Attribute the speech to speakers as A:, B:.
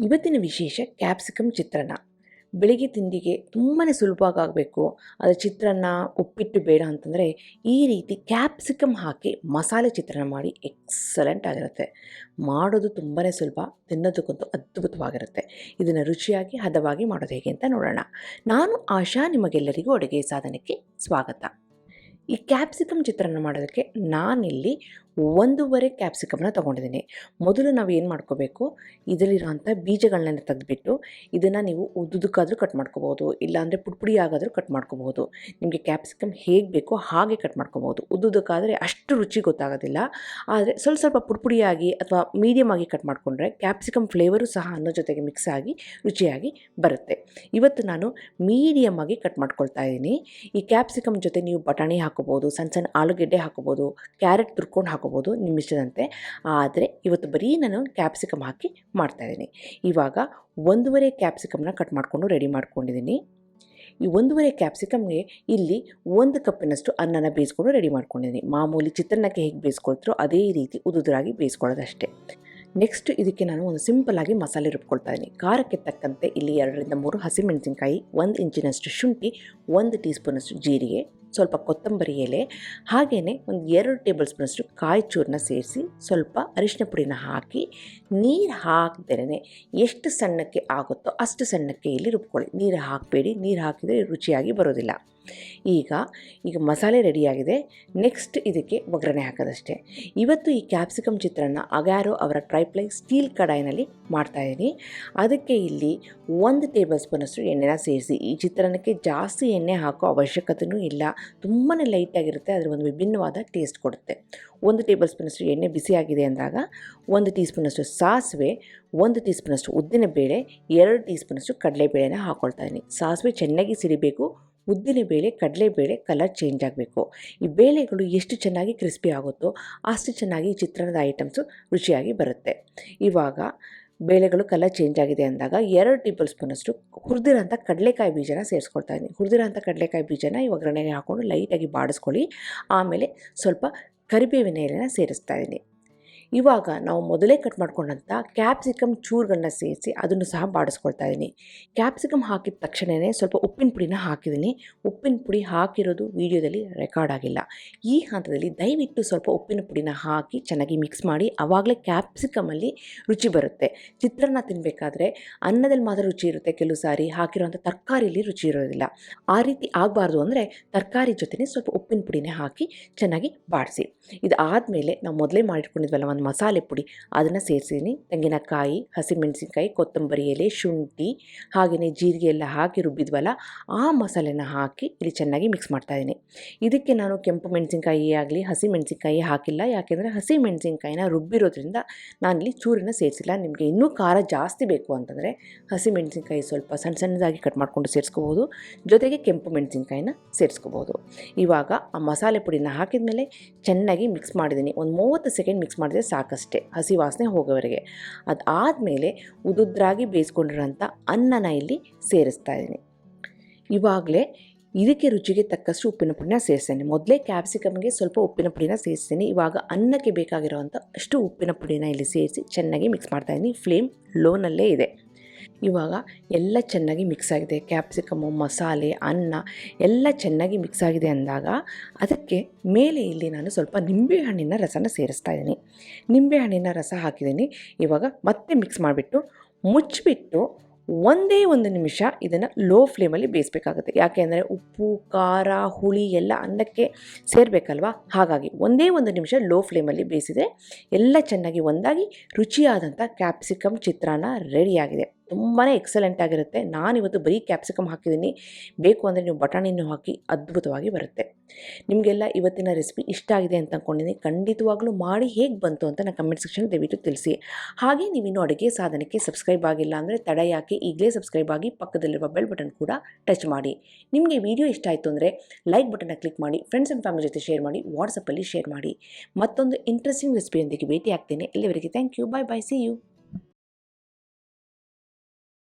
A: ಇವತ್ತಿನ ವಿಶೇಷ ಕ್ಯಾಪ್ಸಿಕಮ್ ಚಿತ್ರಾನ್ನ. ಬೆಳಿಗ್ಗೆ ತಿಂಡಿಗೆ ತುಂಬಾ ಸುಲಭವಾಗಿ ಆಗಬೇಕು. ಅದು ಚಿತ್ರಾನ್ನ, ಉಪ್ಪಿಟ್ಟು ಬೇಡ ಅಂತಂದರೆ ಈ ರೀತಿ ಕ್ಯಾಪ್ಸಿಕಮ್ ಹಾಕಿ ಮಸಾಲೆ ಚಿತ್ರಾನ್ನ ಮಾಡಿ ಎಕ್ಸಲೆಂಟ್ ಆಗಿರುತ್ತೆ. ಮಾಡೋದು ತುಂಬಾ ಸುಲಭ, ತಿನ್ನೋದಕ್ಕಂತೂ ಅದ್ಭುತವಾಗಿರುತ್ತೆ. ಇದನ್ನು ರುಚಿಯಾಗಿ ಹದವಾಗಿ ಮಾಡೋದು ಹೇಗೆ ಅಂತ ನೋಡೋಣ. ನಾನು ಆಶಾ, ನಿಮಗೆಲ್ಲರಿಗೂ ಅಡುಗೆ ಸಾಧನಕ್ಕೆ ಸ್ವಾಗತ. ಈ ಕ್ಯಾಪ್ಸಿಕಮ್ ಚಿತ್ರಾನ್ನ ಮಾಡೋದಕ್ಕೆ ನಾನಿಲ್ಲಿ 1.5 ಕ್ಯಾಪ್ಸಿಕಮ್ನ ತೊಗೊಂಡಿದ್ದೀನಿ. ಮೊದಲು ನಾವು ಏನು ಮಾಡ್ಕೋಬೇಕು, ಇದರಲ್ಲಿರೋಂಥ ಬೀಜಗಳನ್ನೆಲ್ಲ ತೆಗೆದುಬಿಟ್ಟು ಇದನ್ನು ನೀವು ಉದ್ದುದಕ್ಕಾದರೂ ಕಟ್ ಮಾಡ್ಕೋಬೋದು, ಇಲ್ಲಾಂದರೆ ಪುಡಿ ಆಗಾದರೂ ಕಟ್ ಮಾಡ್ಕೋಬೋದು. ನಿಮಗೆ ಕ್ಯಾಪ್ಸಿಕಮ್ ಹೇಗೆ ಬೇಕೋ ಹಾಗೆ ಕಟ್ ಮಾಡ್ಕೋಬೋದು. ಉದ್ದುದಕ್ಕಾದರೆ ಅಷ್ಟು ರುಚಿ ಗೊತ್ತಾಗೋದಿಲ್ಲ, ಆದರೆ ಸ್ವಲ್ಪ ಪುಡಿಯಾಗಿ ಅಥವಾ ಮೀಡಿಯಮ್ ಆಗಿ ಕಟ್ ಮಾಡಿಕೊಂಡ್ರೆ ಕ್ಯಾಪ್ಸಿಕಮ್ ಫ್ಲೇವರು ಸಹ ಅನ್ನೋ ಜೊತೆಗೆ ಮಿಕ್ಸ್ ಆಗಿ ರುಚಿಯಾಗಿ ಬರುತ್ತೆ. ಇವತ್ತು ನಾನು ಮೀಡಿಯಮ್ ಆಗಿ ಕಟ್ ಮಾಡ್ಕೊಳ್ತಾ ಇದ್ದೀನಿ. ಈ ಕ್ಯಾಪ್ಸಿಕಮ್ ಜೊತೆ ನೀವು ಬಟಾಣಿ ಹಾಕೋಬೋದು, ಸಣ್ಣ ಆಲೂಗೆಡ್ಡೆ ಹಾಕೋಬೋದು, ಕ್ಯಾರೆಟ್ ತುರ್ಕೊಂಡು ಹಾಕೋಬೋದು ನಿಮ್ಮ ಇಷ್ಟದಂತೆ. ಆದರೆ ಇವತ್ತು ಬರೀ ನಾನು ಕ್ಯಾಪ್ಸಿಕಮ್ ಹಾಕಿ ಮಾಡ್ತಾಯಿದ್ದೀನಿ. ಇವಾಗ 1.5 ಕ್ಯಾಪ್ಸಿಕಮ್ನ ಕಟ್ ಮಾಡಿಕೊಂಡು ರೆಡಿ ಮಾಡ್ಕೊಂಡಿದ್ದೀನಿ. ಈ 1.5 ಕ್ಯಾಪ್ಸಿಕಮ್ಗೆ ಇಲ್ಲಿ 1 ಕಪ್ಪಿನಷ್ಟು ಅನ್ನನ ಬೇಯಿಸ್ಕೊಂಡು ರೆಡಿ ಮಾಡ್ಕೊಂಡಿದ್ದೀನಿ. ಮಾಮೂಲಿ ಚಿತ್ರಾನ್ನಕ್ಕೆ ಹೇಗೆ ಬೇಯಿಸ್ಕೊಳ್ತಾರೋ ಅದೇ ರೀತಿ ಉದುರಾಗಿ ಬೇಯಿಸ್ಕೊಳ್ಳೋದಷ್ಟೇ. ನೆಕ್ಸ್ಟ್ ಇದಕ್ಕೆ ನಾನು ಒಂದು ಸಿಂಪಲ್ಲಾಗಿ ಮಸಾಲೆ ರುಬ್ಕೊಳ್ತಾ ಇದ್ದೀನಿ. ಖಾರಕ್ಕೆ ತಕ್ಕಂತೆ ಇಲ್ಲಿ 2ರಿಂದ 3 ಹಸಿಮೆಣಸಿನ್ಕಾಯಿ, 1 ಇಂಚಿನಷ್ಟು ಶುಂಠಿ, 1 ಟೀ ಸ್ಪೂನಷ್ಟು ಜೀರಿಗೆ, ಸ್ವಲ್ಪ ಕೊತ್ತಂಬರಿ ಎಲೆ, ಹಾಗೆಯೇ ಒಂದು 2 ಟೇಬಲ್ ಸ್ಪೂನಷ್ಟು ಕಾಯಿ ಚೂರನ್ನ ಸೇರಿಸಿ ಸ್ವಲ್ಪ ಅರಿಶಿನ ಪುಡಿನ ಹಾಕಿ ನೀರು ಹಾಕ್ದೇ ಎಷ್ಟು ಸಣ್ಣಕ್ಕೆ ಆಗುತ್ತೋ ಅಷ್ಟು ಸಣ್ಣಕ್ಕೆ ಇಲ್ಲಿ ರುಬ್ಕೊಳ್ಳಿ. ನೀರು ಹಾಕಬೇಡಿ, ನೀರು ಹಾಕಿದರೆ ರುಚಿಯಾಗಿ ಬರೋದಿಲ್ಲ. ಈಗ ಮಸಾಲೆ ರೆಡಿಯಾಗಿದೆ. ನೆಕ್ಸ್ಟ್ ಇದಕ್ಕೆ ಒಗ್ಗರಣೆ ಹಾಕೋದಷ್ಟೇ. ಇವತ್ತು ಈ ಕ್ಯಾಪ್ಸಿಕಮ್ ಚಿತ್ರಾನ್ನ ಅಗ್ಯಾರೋ ಅವರ ಟ್ರೈಪ್ಲೈ ಸ್ಟೀಲ್ ಕಡಾಯಿನಲ್ಲಿ ಮಾಡ್ತಾಯಿದ್ದೀನಿ. ಅದಕ್ಕೆ ಇಲ್ಲಿ 1 ಟೇಬಲ್ ಸ್ಪೂನಷ್ಟು ಎಣ್ಣೆನ ಸೇರಿಸಿ. ಈ ಚಿತ್ರಾನ್ನಕ್ಕೆ ಜಾಸ್ತಿ ಎಣ್ಣೆ ಹಾಕೋ ಅವಶ್ಯಕತೆಯೂ ಇಲ್ಲ, ತುಂಬಾ ಲೈಟಾಗಿರುತ್ತೆ. ಅದರ ಒಂದು ವಿಭಿನ್ನವಾದ ಟೇಸ್ಟ್ ಕೊಡುತ್ತೆ. 1 ಟೇಬಲ್ ಸ್ಪೂನಷ್ಟು ಎಣ್ಣೆ ಬಿಸಿಯಾಗಿದೆ ಅಂದಾಗ 1 ಟೀ ಸ್ಪೂನಷ್ಟು ಸಾಸಿವೆ, 1 ಟೀ ಸ್ಪೂನಷ್ಟು ಉದ್ದಿನಬೇಳೆ, 2 ಟೀ ಸ್ಪೂನಷ್ಟು ಕಡಲೆಬೇಳೆನ ಹಾಕ್ಕೊಳ್ತಾ ಇದ್ದೀನಿ. ಸಾಸಿವೆ ಚೆನ್ನಾಗಿ ಸಿಡಿಬೇಕು, ಉದ್ದಿನಬೇಳೆ, ಕಡಲೆಬೇಳೆ ಕಲರ್ ಚೇಂಜ್ ಆಗಬೇಕು. ಈ ಬೇಳೆಗಳು ಎಷ್ಟು ಚೆನ್ನಾಗಿ ಕ್ರಿಸ್ಪಿ ಆಗುತ್ತೋ ಅಷ್ಟು ಚೆನ್ನಾಗಿ ಈ ಚಿತ್ರಾನ್ನದ ಐಟಮ್ಸು ರುಚಿಯಾಗಿ ಬರುತ್ತೆ. ಇವಾಗ ಬೇಳೆಗಳು ಕಲರ್ ಚೇಂಜ್ ಆಗಿದೆ ಅಂದಾಗ 2 ಟೇಬಲ್ ಸ್ಪೂನಷ್ಟು ಹುರಿದಿರೋಂಥ ಕಡಲೆಕಾಯಿ ಬೀಜನ ಸೇರಿಸ್ಕೊಳ್ತಾ ಇದ್ದೀನಿ. ಹುರಿದಿರೋಂಥ ಕಡಲೆಕಾಯಿ ಬೀಜನ ಈ ಒಗ್ಗರಣೆಗೆ ಹಾಕ್ಕೊಂಡು ಲೈಟಾಗಿ ಬಾಡಿಸ್ಕೊಳ್ಳಿ. ಆಮೇಲೆ ಸ್ವಲ್ಪ ಕರಿಬೇವಿನ ಎಲೆನ ಸೇರಿಸ್ತಾ ಇದ್ದೀನಿ. ಇವಾಗ ನಾವು ಮೊದಲೇ ಕಟ್ ಮಾಡ್ಕೊಂಡಂಥ ಕ್ಯಾಪ್ಸಿಕಮ್ ಚೂರುಗಳನ್ನ ಸೇರಿಸಿ ಅದನ್ನು ಸಹ ಬಾಡಿಸ್ಕೊಳ್ತಾ ಇದ್ದೀನಿ. ಕ್ಯಾಪ್ಸಿಕಮ್ ಹಾಕಿದ ತಕ್ಷಣವೇ ಸ್ವಲ್ಪ ಉಪ್ಪಿನ ಪುಡಿನ ಹಾಕಿದ್ದೀನಿ. ಉಪ್ಪಿನ ಪುಡಿ ಹಾಕಿರೋದು ವೀಡಿಯೋದಲ್ಲಿ ರೆಕಾರ್ಡ್ ಆಗಿಲ್ಲ. ಈ ಹಂತದಲ್ಲಿ ದಯವಿಟ್ಟು ಸ್ವಲ್ಪ ಉಪ್ಪಿನ ಪುಡಿನ ಹಾಕಿ ಚೆನ್ನಾಗಿ ಮಿಕ್ಸ್ ಮಾಡಿ, ಆವಾಗಲೇ ಕ್ಯಾಪ್ಸಿಕಮಲ್ಲಿ ರುಚಿ ಬರುತ್ತೆ. ಚಿತ್ರಾನ್ನ ತಿನ್ನಬೇಕಾದ್ರೆ ಅನ್ನದಲ್ಲಿ ಮಾತ್ರ ರುಚಿ ಇರುತ್ತೆ, ಕೆಲವು ಸಾರಿ ಹಾಕಿರೋಂಥ ತರಕಾರಿಯಲ್ಲಿ ರುಚಿ ಇರೋದಿಲ್ಲ. ಆ ರೀತಿ ಆಗಬಾರ್ದು ಅಂದರೆ ತರಕಾರಿ ಜೊತೆನೇ ಸ್ವಲ್ಪ ಉಪ್ಪಿನ ಪುಡಿನೇ ಹಾಕಿ ಚೆನ್ನಾಗಿ ಬಾಡಿಸಿ. ಇದು ಆದಮೇಲೆ ನಾವು ಮೊದಲೇ ಮಾಡಿಟ್ಕೊಂಡಿದ್ವಲ್ಲ ಒಂದು ಮಸಾಲೆ ಪುಡಿ, ಅದನ್ನು ಸೇರಿಸಿದ್ದೀನಿ. ತೆಂಗಿನಕಾಯಿ, ಹಸಿಮೆಣಸಿನ್ಕಾಯಿ, ಕೊತ್ತಂಬರಿ ಎಲೆ, ಶುಂಠಿ, ಹಾಗೆಯೇ ಜೀರಿಗೆ ಎಲ್ಲ ಹಾಕಿ ರುಬ್ಬಿದ್ವಲ್ಲ ಆ ಮಸಾಲೆನ ಹಾಕಿ ಇಲ್ಲಿ ಚೆನ್ನಾಗಿ ಮಿಕ್ಸ್ ಮಾಡ್ತಾಯಿದ್ದೀನಿ. ಇದಕ್ಕೆ ನಾನು ಕೆಂಪು ಮೆಣಸಿನ್ಕಾಯಿ ಆಗಲಿ ಹಸಿಮೆಣಸಿನ್ಕಾಯಿ ಹಾಕಿಲ್ಲ, ಯಾಕೆಂದರೆ ಹಸಿಮೆಣಸಿನ್ಕಾಯಿನ ರುಬ್ಬಿರೋದ್ರಿಂದ ನಾನಿಲ್ಲಿ ಚೂರನ್ನ ಸೇರಿಸಿಲ್ಲ. ನಿಮಗೆ ಇನ್ನೂ ಖಾರ ಜಾಸ್ತಿ ಬೇಕು ಅಂತಂದರೆ ಹಸಿಮೆಣಸಿನ್ಕಾಯಿ ಸ್ವಲ್ಪ ಸಣ್ಣದಾಗಿ ಕಟ್ ಮಾಡಿಕೊಂಡು ಸೇರಿಸ್ಕೋಬೋದು, ಜೊತೆಗೆ ಕೆಂಪು ಮೆಣಸಿನ್ಕಾಯಿನ ಸೇರಿಸ್ಕೋಬೋದು. ಇವಾಗ ಆ ಮಸಾಲೆ ಪುಡಿನ ಹಾಕಿದ ಮೇಲೆ ಚೆನ್ನಾಗಿ ಮಿಕ್ಸ್ ಮಾಡಿದ್ದೀನಿ. ಒಂದು 30 ಸೆಕೆಂಡ್ ಮಿಕ್ಸ್ ಮಾಡಿದರೆ ಸಾಕಷ್ಟೇ, ಹಸಿ ವಾಸನೆ ಹೋಗೋವರೆಗೆ. ಅದಾದಮೇಲೆ ಉದುದ್ರಾಗಿ ಬೇಯಿಸ್ಕೊಂಡಿರೋಂಥ ಅನ್ನನ ಇಲ್ಲಿ ಸೇರಿಸ್ತಾ ಇದ್ದೀನಿ. ಇವಾಗಲೇ ಇದಕ್ಕೆ ರುಚಿಗೆ ತಕ್ಕಷ್ಟು ಉಪ್ಪಿನ ಪುಡಿನ ಸೇರಿಸ್ತೇನೆ. ಮೊದಲೇ ಕ್ಯಾಪ್ಸಿಕಮ್ಗೆ ಸ್ವಲ್ಪ ಉಪ್ಪಿನ ಪುಡಿನ ಸೇರಿಸ್ತೀನಿ. ಇವಾಗ ಅನ್ನಕ್ಕೆ ಬೇಕಾಗಿರೋವಂಥ ಅಷ್ಟು ಉಪ್ಪಿನ ಪುಡಿನ ಇಲ್ಲಿ ಸೇರಿಸಿ ಚೆನ್ನಾಗಿ ಮಿಕ್ಸ್ ಮಾಡ್ತಾಯಿದ್ದೀನಿ. ಫ್ಲೇಮ್ ಲೋನಲ್ಲೇ ಇದೆ. ಇವಾಗ ಎಲ್ಲ ಚೆನ್ನಾಗಿ ಮಿಕ್ಸ್ ಆಗಿದೆ. ಕ್ಯಾಪ್ಸಿಕಮ್ಮು, ಮಸಾಲೆ, ಅನ್ನ ಎಲ್ಲ ಚೆನ್ನಾಗಿ ಮಿಕ್ಸ್ ಆಗಿದೆ ಅಂದಾಗ ಅದಕ್ಕೆ ಮೇಲೆ ಇಲ್ಲಿ ನಾನು ಸ್ವಲ್ಪ ನಿಂಬೆಹಣ್ಣಿನ ರಸನ ಸೇರಿಸ್ತಾ ಇದ್ದೀನಿ. ನಿಂಬೆಹಣ್ಣಿನ ರಸ ಹಾಕಿದ್ದೀನಿ. ಇವಾಗ ಮತ್ತೆ ಮಿಕ್ಸ್ ಮಾಡಿಬಿಟ್ಟು ಮುಚ್ಚಿಬಿಟ್ಟು ಒಂದೇ 1 ನಿಮಿಷ ಇದನ್ನು ಲೋ ಫ್ಲೇಮಲ್ಲಿ ಬೇಯಿಸಬೇಕಾಗುತ್ತೆ. ಯಾಕೆ ಅಂದರೆ ಉಪ್ಪು, ಖಾರ, ಹುಳಿ ಎಲ್ಲ ಅನ್ನಕ್ಕೆ ಸೇರಬೇಕಲ್ವ, ಹಾಗಾಗಿ ಒಂದೇ 1 ನಿಮಿಷ ಲೋ ಫ್ಲೇಮಲ್ಲಿ ಬೇಯಿಸಿದರೆ ಎಲ್ಲ ಚೆನ್ನಾಗಿ ಒಂದಾಗಿ ರುಚಿಯಾದಂಥ ಕ್ಯಾಪ್ಸಿಕಮ್ ಚಿತ್ರಾನ್ನ ರೆಡಿಯಾಗಿದೆ. ತುಂಬಾ ಎಕ್ಸಲೆಂಟ್ ಆಗಿರುತ್ತೆ. ನಾನಿವತ್ತು ಬರೀ ಕ್ಯಾಪ್ಸಿಕಮ್ ಹಾಕಿದ್ದೀನಿ, ಬೇಕು ಅಂದರೆ ನೀವು ಬಟಾಣಿನೂ ಹಾಕಿ ಅದ್ಭುತವಾಗಿ ಬರುತ್ತೆ. ನಿಮಗೆಲ್ಲ ಇವತ್ತಿನ ರೆಸಿಪಿ ಇಷ್ಟ ಆಗಿದೆ ಅಂತ ಅಂದ್ಕೊಂಡಿದ್ದೀನಿ. ಖಂಡಿತವಾಗ್ಲೂ ಮಾಡಿ ಹೇಗೆ ಬಂತು ಅಂತ ನಾನು ಕಮೆಂಟ್ ಸೆಕ್ಷನ್ ದಯವಿಟ್ಟು ತಿಳಿಸಿ. ಹಾಗೆ ನೀವಿನ್ನೂ ಅಡುಗೆ ಸಾಧನಕ್ಕೆ ಸಬ್ಸ್ಕ್ರೈಬ್ ಆಗಿಲ್ಲ ಅಂದರೆ ತಡ ಯಾಕೆ, ಈಗಲೇ ಸಬ್ಸ್ಕ್ರೈಬ್ ಆಗಿ ಪಕ್ಕದಲ್ಲಿರುವ ಬೆಲ್ ಬಟನ್ ಕೂಡ ಟಚ್ ಮಾಡಿ. ನಿಮಗೆ ವಿಡಿಯೋ ಇಷ್ಟ ಆಯಿತು ಅಂದರೆ ಲೈಕ್ ಬಟನ್ನ ಕ್ಲಿಕ್ ಮಾಡಿ, ಫ್ರೆಂಡ್ಸ್ ಆ್ಯಂಡ್ ಫ್ಯಾಮಿಲಿ ಜೊತೆ ಶೇರ್ ಮಾಡಿ, ವಾಟ್ಸಪ್ಪಲ್ಲಿ ಶೇರ್ ಮಾಡಿ. ಮತ್ತೊಂದು ಇಂಟ್ರೆಸ್ಟಿಂಗ್ ರೆಸಿಪಿಯೊಂದಿಗೆ ಭೇಟಿ ಆಗ್ತೇನೆ. ಎಲ್ಲಿವರೆಗೆ thank you, bye bye, see you.